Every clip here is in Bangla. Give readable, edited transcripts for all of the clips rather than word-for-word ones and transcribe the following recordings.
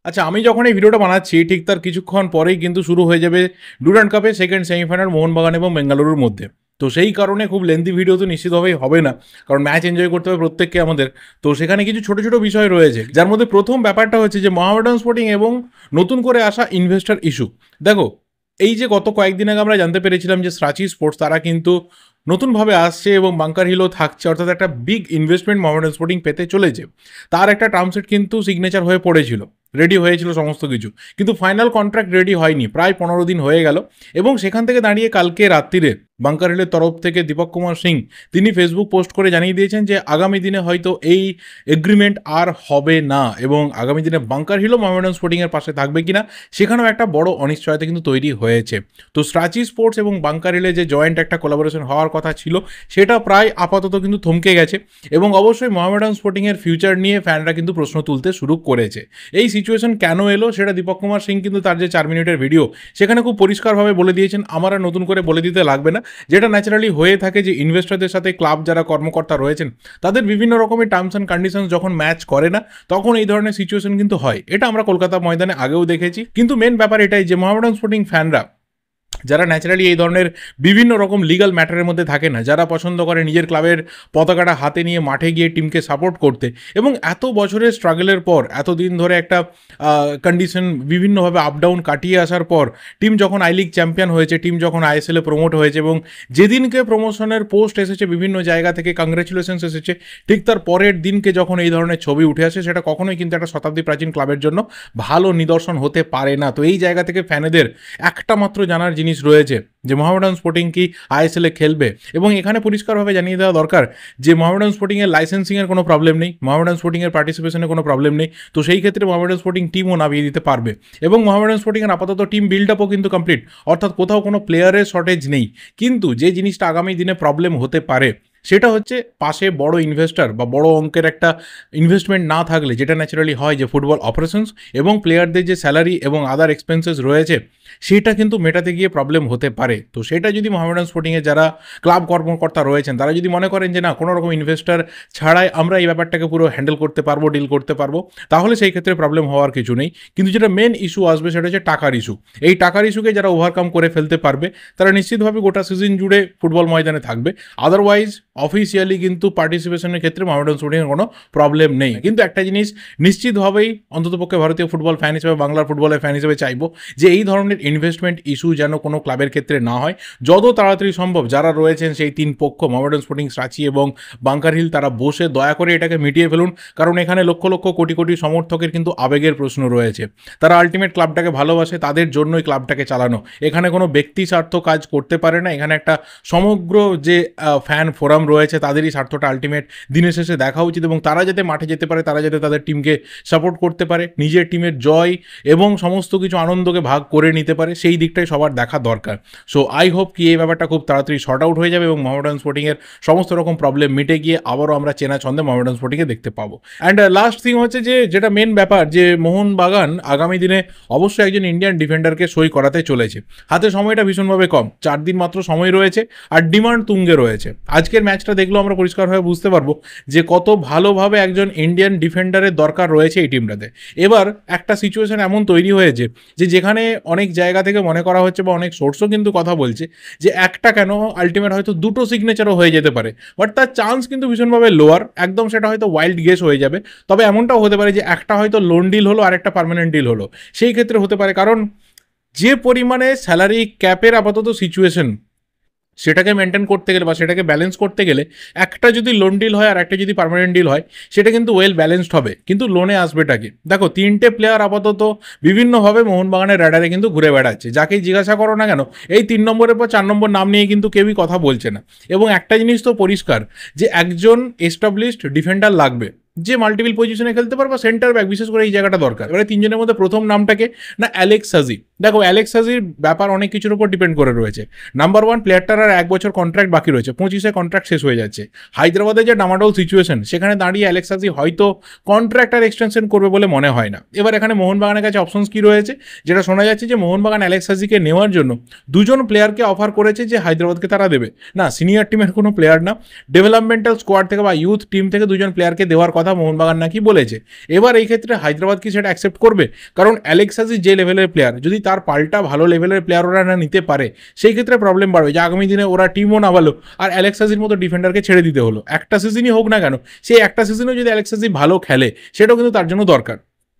আচ্ছা, আমি যখন এই ভিডিওটা বানাচ্ছি ঠিক তার কিছুক্ষণ পরেই কিন্তু শুরু হয়ে যাবে ডুরান্ড কাপের সেকেন্ড সেমিফাইনাল মোহনবাগান এবং বেঙ্গালুরুর মধ্যে। তো সেই কারণে খুব লেন্থি ভিডিও তো নিশ্চিতভাবেই হবে না, কারণ ম্যাচ এনজয় করতে হবে প্রত্যেককে আমাদের। তো সেখানে কিছু ছোট ছোট বিষয় রয়েছে, যার মধ্যে প্রথম ব্যাপারটা হচ্ছে যে মোহামেডান স্পোর্টিং এবং নতুন করে আসা ইনভেস্টর ইস্যু। দেখো, এই যে গত কয়েকদিন আগে আমরা জানতে পেরেছিলাম যে সাচি স্পোর্টস তারা কিন্তু নতুনভাবে আসছে এবং বাংকার হিলও থাকছে, অর্থাৎ একটা বিগ ইনভেস্টমেন্ট মোহামেডান স্পোর্টিং পেতে চলেছে। তার একটা টার্ম শিট কিন্তু সিগনেচার হয়ে পড়েছিল, রেডি হয়েছিল সমস্ত কিছু, কিন্তু ফাইনাল কন্ট্রাক্ট রেডি হয়নি, প্রায় 15 দিন হয়ে গেল। এবং সেখান থেকে দাঁড়িয়ে কালকে রাত্রিরে বাংকার হিলের তরফ থেকে দীপক কুমার সিং তিনি ফেসবুক পোস্ট করে জানিয়ে দিয়েছেন যে আগামী দিনে হয়তো এই এগ্রিমেন্ট আর হবে না, এবং আগামী দিনে বাংকার হিলও মোহামেডান স্পোর্টিংয়ের পাশে থাকবে কিনা সেখানেও একটা বড় অনিশ্চয়তা কিন্তু তৈরি হয়েছে। তো স্ট্রাচি স্পোর্টস এবং বাংকার হিলে যে জয়েন্ট একটা কোলাবোরেশন হওয়ার কথা ছিল সেটা প্রায় আপাতত কিন্তু থমকে গেছে, এবং অবশ্যই মোহামেডান স্পোর্টিংয়ের ফিউচার নিয়ে ফ্যানরা কিন্তু প্রশ্ন তুলতে শুরু করেছে। এই সিচুয়েশন কেন এলো সেটা দীপক কুমার সিং কিন্তু তার যে 4 মিনিটের ভিডিও সেখানে খুব পরিষ্কারভাবে বলে দিয়েছেন, আমার আর নতুন করে বলে দিতে লাগবে না। যেটা ন্যাচারালি হয়ে থাকে যে ইনভেস্টরদের সাথে ক্লাব যারা কর্মকর্তা রয়েছেন তাদের বিভিন্ন রকমের টার্মস অ্যান্ড কন্ডিশনস যখন ম্যাচ করে না তখন এই ধরনের সিচুয়েশন কিন্তু হয়। এটা আমরা কলকাতা ময়দানে আগেও দেখেছি। কিন্তু মেন ব্যাপার এটাই যে মোহামেডান স্পোর্টিং ফ্যানরা যারা ন্যাচারালি এই ধরনের বিভিন্ন রকম লিগাল ম্যাটারের মধ্যে থাকে না, যারা পছন্দ করে নিজের ক্লাবের পতাকাটা হাতে নিয়ে মাঠে গিয়ে টিমকে সাপোর্ট করতে, এবং এত বছরের স্ট্রাগলের পর এতদিন ধরে একটা কন্ডিশন বিভিন্নভাবে আপ ডাউন কাটিয়ে আসার পর টিম যখন আই লিগ চ্যাম্পিয়ন হয়েছে, টিম যখন আইএসএলে প্রমোট হয়েছে, এবং যেদিনকে প্রমোশনের পোস্ট এসেছে বিভিন্ন জায়গা থেকে কংগ্রেচুলেশনস এসেছে, ঠিক তার পরের দিনকে যখন এই ধরনের ছবি উঠে আসে সেটা কখনোই কিন্তু একটা শতাব্দী প্রাচীন ক্লাবের জন্য ভালো নিদর্শন হতে পারে না। তো এই জায়গা থেকে ফ্যানেদের একটা মাত্র জানার জিনিস রয়েছে যে মোহামেডান স্পোর্টিং কি আইএসএলে খেলবে, এবং এখানে পরিষ্কারভাবে জানিয়ে দেওয়া দরকার যে মোহামেডান স্পোর্টিংয়ের লাইসেন্সিংয়ের কোনো প্রবলেম নেই, মোহামেডান স্পোর্টিংয়ের পার্টিসিপেশনের কোনো প্রবলেম নেই। তো সেই ক্ষেত্রে মোহামেডান স্পোর্টিং টিমও নামিয়ে দিতে পারবে, এবং মোহামেডান স্পোর্টিংয়ের আপাতত টিম বিল্ড আপও কিন্তু কমপ্লিট, অর্থাৎ কোথাও কোনো প্লেয়ারের শর্টেজ নেই। কিন্তু যে জিনিসটা আগামী দিনে প্রবলেম হতে পারে সেটা হচ্ছে পাশে বড় ইনভেস্টর বা বড় অঙ্কের একটা ইনভেস্টমেন্ট না থাকলে, যেটা ন্যাচারালি হয় যে ফুটবল অপারেশনস এবং প্লেয়ারদের যে স্যালারি এবং আদার এক্সপেন্সেস রয়েছে সেটা কিন্তু মেটাতে গিয়ে প্রবলেম হতে পারে। তো সেটা যদি মোহামেডান স্পোর্টিংয়ে যারা ক্লাব কর্মকর্তা রয়েছেন তারা যদি মনে করেন যে না, কোনো রকম ইনভেস্টর ছাড়াই আমরা এই ব্যাপারটাকে পুরো হ্যান্ডেল করতে পারবো, ডিল করতে পারবো, তাহলে সেই ক্ষেত্রে প্রবলেম হওয়ার কিছু নেই। কিন্তু যেটা মেন ইস্যু আসবে সেটা হচ্ছে টাকার ইস্যু। এই টাকার ইস্যুকে যারা ওভারকাম করে ফেলতে পারবে তারা নিশ্চিতভাবে গোটা সিজন জুড়ে ফুটবল ময়দানে থাকবে। আদারওয়াইজ অফিসিয়ালি কিন্তু পার্টিসিপেশনের ক্ষেত্রে মোহামেডান স্পোর্টিংয়ের কোনো প্রবলেম নেই। কিন্তু একটা জিনিস নিশ্চিতভাবেই অন্ততপক্ষে ভারতীয় ফুটবল ফ্যান হিসেবে, বাংলার ফুটবলের ফ্যান হিসেবে চাইবো যে এই ধরনের ইনভেস্টমেন্ট ইস্যু যেন কোনো ক্লাবের ক্ষেত্রে না হয়। যত তাড়াতাড়ি সম্ভব যারা রয়েছেন সেই তিন পক্ষ মোহামেডান স্পোর্টিং, সাচি এবং বাংকার হিল, তারা বসে দয়া করে এটাকে মিটিয়ে ফেলুন, কারণ এখানে লক্ষ লক্ষ কোটি কোটি সমর্থকের কিন্তু আবেগের প্রশ্ন রয়েছে। তারা আলটিমেট ক্লাবটাকে ভালোবাসে, তাদের জন্যই ক্লাবটাকে চালানো। এখানে কোনো ব্যক্তি স্বার্থ কাজ করতে পারে না, এখানে একটা সমগ্র যে ফ্যান ফোরাম রয়েছে তাদেরই স্বার্থটা আলটিমেট দিনের শেষে দেখা উচিত, এবং তারা যাতে মাঠে যেতে পারে, তারা যাতে তাদের টিমকে সাপোর্ট করতে পারে, নিজের টিমের জয় এবং সমস্ত কিছু আনন্দকে ভাগ করে নিতে পারে, সেই দিকটাই সবার দেখা দরকার। সো আই হোপ কি এই ব্যাপারটা খুব তাড়াতাড়ি শর্ট আউট হয়ে যাবে এবং মোহামেডান স্পোর্টিংয়ের সমস্ত রকম প্রবলেম মিটে গিয়ে আবারও আমরা চেনা ছন্দে মোহামেডান স্পোর্টিংকে দেখতে পাবো। অ্যান্ড লাস্ট থিং হচ্ছে যে যেটা মেন ব্যাপার, যে মোহনবাগান আগামী দিনে অবশ্যই একজন ইন্ডিয়ান ডিফেন্ডারকে সই করাতে চলেছে। হাতে সময়টা ভীষণভাবে কম, 4 দিন মাত্র সময় রয়েছে, আর ডিমান্ড তুঙ্গে রয়েছে। আজকের ম্যাচটা দেখলেও আমরা পরিষ্কারভাবে বুঝতে পারবো যে কত ভালোভাবে একজন ইন্ডিয়ান ডিফেন্ডারের দরকার রয়েছে এই টিমটাতে। এবার একটা সিচুয়েশন এমন তৈরি হয়েছে যে যেখানে অনেক জায়গা থেকে মনে করা হচ্ছে বা অনেক সোর্সও কিন্তু কথা বলছে যে একটা কেন আলটিমেট হয়তো দুটো সিগনেচারও হয়ে যেতে পারে, বাট তার চান্স কিন্তু ভীষণভাবে লোয়ার। একদম সেটা হয়তো ওয়াইল্ড গেস হয়ে যাবে, তবে এমনটাও হতে পারে যে একটা হয়তো লোন ডিল হলো আর একটা পার্মানেন্ট ডিল হলো। সেই ক্ষেত্রে হতে পারে, কারণ যে পরিমাণে স্যালারি ক্যাপের আপাতত সিচুয়েশন সেটাকে মেনটেন করতে গেলে বা সেটাকে ব্যালেন্স করতে গেলে একটা যদি লোন ডিল হয় আর একটা যদি পার্মানেন্ট ডিল হয় সেটা কিন্তু ওয়েল ব্যালেন্সড হবে। কিন্তু লোনে আসবেটাকে দেখো, 3টে প্লেয়ার আপাতত বিভিন্নভাবে মোহনবাগানের র্যাডারে কিন্তু ঘুরে বেড়াচ্ছে। যাকেই জিজ্ঞাসা করো না কেন এই 3 নম্বরের পর 4 নম্বর নাম নিয়ে কিন্তু কেউই কথা বলছে না। এবং একটা জিনিস তো পরিষ্কার যে একজন এস্টাবলিশড ডিফেন্ডার লাগবে যে মাল্টিপল পজিশনে খেলতে পারবে, সেন্টার ব্যাক বিশেষ করে এই জায়গাটা দরকার। এবারে 3 জনের মধ্যে প্রথম নামটাকে না অ্যালেক্স হাজি। দেখো, অ্যালেক্স হাজির ব্যাপার অনেক কিছুর উপর ডিপেন্ড করে রয়েছে। নাম্বার 1, প্লেয়ারটার আর 1 বছর কন্ট্রাক্ট বাকি রয়েছে, 25-এ কন্ট্রাক্ট শেষ হয়ে যাচ্ছে। হায়দ্রাবাদের যে ডামাডোল সিচুয়েশন সেখানে দাঁড়িয়ে অ্যালেক্স হাজি হয়তো কন্ট্রাক্ট আর এক্সটেনশন করবে বলে মনে হয় না। এবার এখানে মোহনবাগানের কাছে অপশনস কি রয়েছে, যেটা শোনা যাচ্ছে যে মোহনবাগান অ্যালেক্স হাজিকে নেওয়ার জন্য 2জন প্লেয়ারকে অফার করেছে যে হায়দ্রাবাদকে তারা দেবে না। সিনিয়র টিমের কোনো প্লেয়ার না, ডেভেলপমেন্টাল স্কোয়াড থেকে বা ইউথ টিম থেকে 2জন প্লেয়ারকে দেওয়ার কথা কথা মোহনবাগান নাকি বলেছে। এবার এই ক্ষেত্রে হায়দ্রাবাদ কি সেটা অ্যাকসেপ্ট করবে? কারণ অ্যালেক্স হাজি যে লেভেলের প্লেয়ার, যদি তার পাল্টা ভালো লেভেলের প্লেয়ার ওরা না নিতে পারে, সেই ক্ষেত্রে প্রবলেম বাড়বে যে আগামী দিনে ওরা টিমও না ভালো আর অ্যালেক্স হাজির মতো ডিফেন্ডারকে ছেড়ে দিতে হলো। একটা সিজনই হোক না কেন, সেই একটা সিজনেও যদি অ্যালেক্স হাজি ভালো খেলে সেটাও কিন্তু তার জন্য দরকার।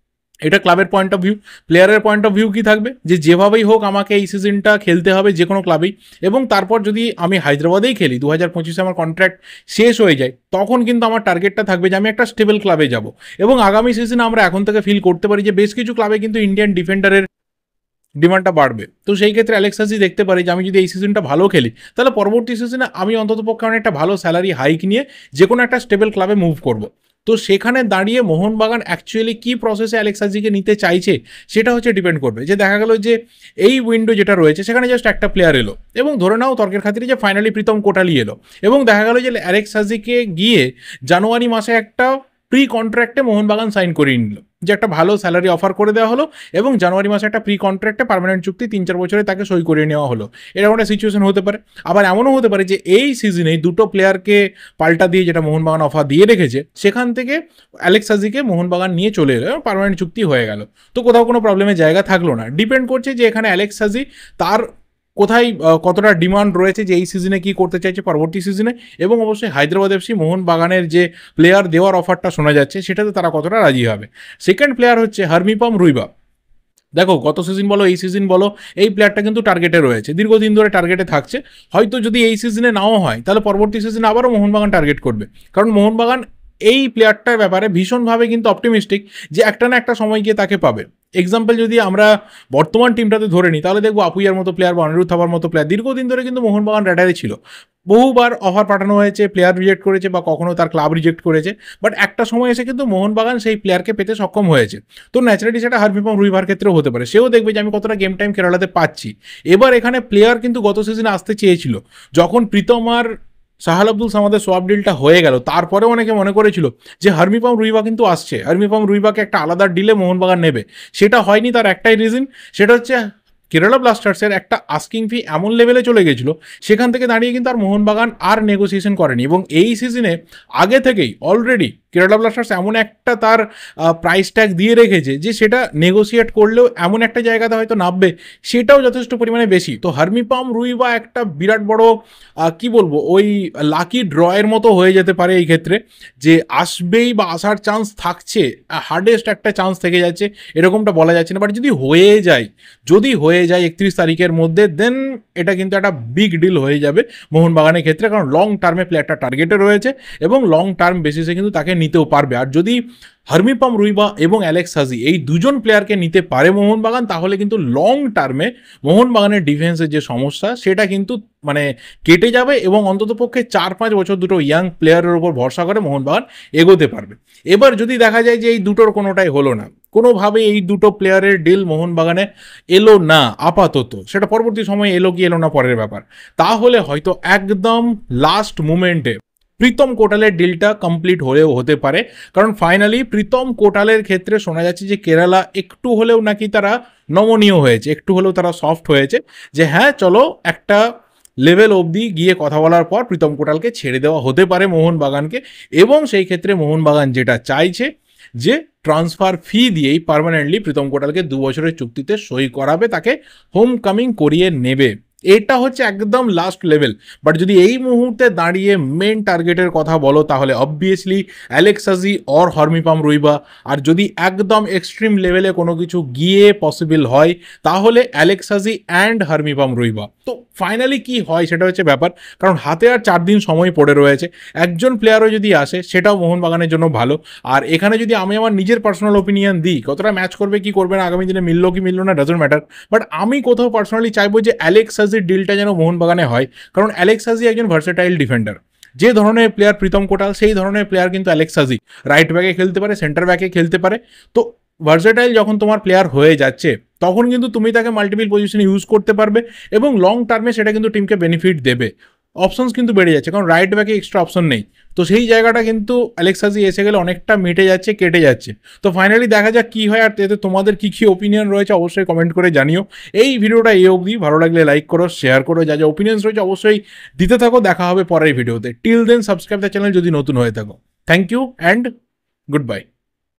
এটা ক্লাবের পয়েন্ট অফ ভিউ। প্লেয়ারের পয়েন্ট অফ ভিউ কি থাকবে যে যেভাবেই হোক আমাকে এই সিজনটা খেলতে হবে যে কোনো ক্লাবেই, এবং তারপর যদি আমি হায়দ্রাবাদেই খেলি 2025 আমার কন্ট্রাক্ট শেষ হয়ে যায়, তখন কিন্তু আমার টার্গেটটা থাকবে যে আমি একটা স্টেবল ক্লাবে যাব। এবং আগামী সিজনে আমরা এখন থেকে ফিল করতে পারি যে বেশ কিছু ক্লাবে কিন্তু ইন্ডিয়ান ডিফেন্ডারের ডিমান্ডটা বাড়বে। তো সেই ক্ষেত্রে অ্যালেক্স হাজি দেখতে পারি যে আমি যদি এই সিজনটা ভালো খেলি, তাহলে পরবর্তী সিজনে আমি অন্ততপক্ষে অনেকটা ভালো স্যালারি হাইক নিয়ে যে কোনো একটা স্টেবল ক্লাবে মুভ করব। তো সেখানে দাঁড়িয়ে মোহনবাগান অ্যাকচুয়ালি কি প্রসেসে অ্যালেক্স হাজিকে নিতে চাইছে সেটা হচ্ছে ডিপেন্ড করবে। যে দেখা গেল যে এই উইন্ডো যেটা রয়েছে সেখানে জাস্ট একটা প্লেয়ার এলো, এবং ধরে নাও তর্কের খাতিরে যে ফাইনালি প্রীতম কোটালি এলো, এবং দেখা গেল যে অ্যালেক্স হাজিকে গিয়ে জানুয়ারি মাসে একটা প্রি কন্ট্রাক্টে মোহনবাগান সাইন করিয়ে নিল, যে একটা ভালো স্যালারি অফার করে দেওয়া হলো, এবং জানুয়ারি মাসে একটা প্রি কন্ট্রাক্টে পার্মানেন্ট চুক্তি 3-4 বছরে তাকে সই করিয়ে নেওয়া হলো। এরকম একটা সিচুয়েশন হতে পারে। আবার এমনও হতে পারে যে এই সিজনে দুটো প্লেয়ারকে পাল্টা দিয়ে যেটা মোহনবাগান অফার দিয়ে রেখেছে সেখান থেকে অ্যালেক্স হাজিকে মোহনবাগান নিয়ে চলে এলো এবং পার্মানেন্ট চুক্তি হয়ে গেল। তো কোথাও কোনো প্রবলেমের জায়গা থাকলো না। ডিপেন্ড করছে যে এখানে অ্যালেক্স হাজি তার কোথায় কতটা ডিমান্ড রয়েছে, যে এই সিজনে কি করতে চাইছে পরবর্তী সিজনে, এবং অবশ্যই হায়দ্রাবাদ এফসি মোহনবাগানের যে প্লেয়ার দেওয়ার অফারটা শোনা যাচ্ছে সেটাতে তারা কতটা রাজি হবে। সেকেন্ড প্লেয়ার হচ্ছে হার্মিপম রুইবা। দেখো গত সিজন বলো এই সিজন বলো এই প্লেয়ারটা কিন্তু টার্গেটে রয়েছে, দীর্ঘদিন ধরে টার্গেটে থাকছে। হয়তো যদি এই সিজনে নাও হয় তাহলে পরবর্তী সিজনে আবারও মোহনবাগান টার্গেট করবে, কারণ মোহনবাগান এই প্লেয়ারটার ব্যাপারে ভীষণভাবে কিন্তু অপটিমিস্টিক যে একটা না একটা সময় গিয়ে তাকে পাবে। এক্সাম্পল যদি আমরা বর্তমান টিমটাতে ধরে নিই তাহলে দেখবো আপুইয়ার মতো প্লেয়ার বা অনিরুদ্ধ থাপার মতো প্লেয়ার দীর্ঘদিন ধরে কিন্তু মোহনবাগান র্যাডারে ছিল। বহুবার অফার পাঠানো হয়েছে, প্লেয়ার রিজেক্ট করেছে বা কখনো তার ক্লাব রিজেক্ট করেছে, বাট একটা সময় এসে কিন্তু মোহনবাগান সেই প্লেয়ারকে পেতে সক্ষম হয়েছে। তো ন্যাচারালি সেটা হার্মিপম রুইভার ক্ষেত্রেও হতে পারে, সেও দেখবে যে আমি কতটা গেম টাইম কেরালাতে পাচ্ছি। এবার এখানে প্লেয়ার কিন্তু গত সিজনে আসতে চেয়েছিল, যখন প্রীতম আর সাহাল আব্দুল সামাদের সোয়াপ ডিলটা হয়ে গেল তারপরে অনেকে মনে করেছিল যে হার্মিপম রুইবা কিন্তু আসছে, হার্মিপম রুইবাকে একটা আলাদা ডিলে মোহনবাগান নেবে। সেটা হয়নি, তার একটাই রিজন, সেটা হচ্ছে কেরালা ব্লাস্টার্সের একটা আস্কিং ফি এমন লেভেলে চলে গেছিলো, সেখান থেকে দাঁড়িয়ে কিন্তু আর মোহনবাগান আর নেগোসিয়েশন করেনি। এবং এই সিজনে আগে থেকেই অলরেডি কেরালা ব্লাস্টার্স এমন একটা তার প্রাইস ট্যাগ দিয়ে রেখেছে যে সেটা নেগোসিয়েট করলেও এমন একটা জায়গাতে হয়তো নামবে, সেটাও যথেষ্ট পরিমাণে বেশি। তো হার্মিপম রুইবা একটা বিরাট বড় কি বলবো ওই লাকি ড্রয়ের মতো হয়ে যেতে পারে এই ক্ষেত্রে, যে আসবেই বা আসার চান্স থাকছে, হার্ডেস্ট একটা চান্স থেকে যাচ্ছে এরকমটা বলা যাচ্ছে না। বাট যদি হয়ে যায় 31 তারিখের মধ্যে, দেন এটা কিন্তু একটা বিগ ডিল হয়ে যাবে মোহনবাগানের ক্ষেত্রে, কারণ লং টার্মে প্লেয়ারটা টার্গেটে রয়েছে এবং লং টার্ম বেসিসে কিন্তু তাকে নিতেও পারবে। আর যদি হার্মিপম রুইবা এবং অ্যালেক্স হাজি এই দুজন প্লেয়ারকে নিতে পারে মোহনবাগান, তাহলে কিন্তু লং টার্মে মোহনবাগানের ডিফেন্সের যে সমস্যা সেটা কিন্তু মানে কেটে যাবে, এবং অন্ততপক্ষে 4-5 বছর দুটো ইয়াং প্লেয়ারের উপর ভরসা করে মোহনবাগান এগোতে পারবে। এবার যদি দেখা যায় যে এই দুটোর কোনোটাই হলো না, কোনোভাবে এই দুটো প্লেয়ারের ডিল মোহনবাগানে এলো না আপাতত, সেটা পরবর্তী সময়ে এলো কি এলো না পরের ব্যাপার, তাহলে হয়তো একদম লাস্ট মুমেন্টে প্রীতম কোটালের ডিলটা কমপ্লিট হলেও হতে পারে। কারণ ফাইনালি প্রীতম কোটালের ক্ষেত্রে শোনা যাচ্ছে যে কেরালা একটু হলেও নাকি তারা নমনীয় হয়েছে, একটু হলেও তারা সফট হয়েছে, যে হ্যাঁ চলো একটা লেভেল অবধি গিয়ে কথা বলার পর প্রীতম কোটালকে ছেড়ে দেওয়া হতে পারে মোহনবাগানকে। এবং সেই ক্ষেত্রে মোহনবাগান যেটা চাইছে যে ট্রান্সফার ফি দিয়েই পার্মানেন্টলি প্রীতম কোটালকে 2 বছরের চুক্তিতে সই করাবে, তাকে হোম কামিং করিয়ে নেবে। এটা হচ্ছে একদম লাস্ট লেভেল। বাট যদি এই মুহূর্তে দাঁড়িয়ে মেন টার্গেটের কথা বলো তাহলে obviously Alex Haji or হার্মিপম Ruivah. আর যদি একদম এক্সট্রিম লেভেলে কোনো কিছু গিয়ে পসিবল হয় তাহলে অ্যালেক্স হাজি অ্যান্ড হার্মিপম রুইবা। তো ফাইনালি কি হয় সেটা হচ্ছে ব্যাপার, কারণ হাতে আর 4 দিন সময় পড়ে রয়েছে। একজন প্লেয়ারও যদি আসে সেটাও মোহনবাগানের জন্য ভালো। আর এখানে যদি আমি আমার নিজের পার্সোনাল ওপিনিয়ন দিই, কতটা ম্যাচ করবে কি করবে না আগামী দিনে মিললো কি মিললো না ডাজন্ট ম্যাটার, বাট আমি কোথাও পার্সোনালি চাইবো যে অ্যালেক্স হাজির ডিলটা যেন মোহনবাগানে হয়। কারণ অ্যালেক্স হাজি একজন ভার্সেটাইল ডিফেন্ডার, যে ধরনের প্লেয়ার প্রীতম কোটাল সেই ধরনের প্লেয়ার কিন্তু অ্যালেক্স হাজি রাইট ব্যাকে খেলতে পারে, সেন্টার ব্যাকে খেলতে পারে। তো ভার্সেটাইল যখন তোমার প্লেয়ার হয়ে যাচ্ছে তখন কিন্তু তুমি তাকে মাল্টিপল পজিশনে ইউজ করতে পারবে এবং লং টার্মে সেটা কিন্তু টিমকে বেনিফিট দেবে। অপশনস কিন্তু বেড়ে যাচ্ছে, কারণ রাইট ব্যাকে এক্সট্রা অপশন নেই। তো সেই জায়গাটা কিন্তু অ্যালেক্স হাজি এসে গেলে অনেকটা মিটে যাচ্ছে, কেটে যাচ্ছে। তো ফাইনালি দেখা যাক কী হয়। আর এতে তোমাদের কী কী ওপিনিয়ন রয়েছে অবশ্যই কমেন্ট করে জানিও। এই ভিডিওটা এই অবধি, ভালো লাগলে লাইক করো, শেয়ার করো, যা যা ওপিনিয়ন্স রয়েছে অবশ্যই দিতে থাকো। দেখা হবে পরের ভিডিওতে। Till then subscribe the channel যদি নতুন হয়ে থাকো। Thank you and good bye.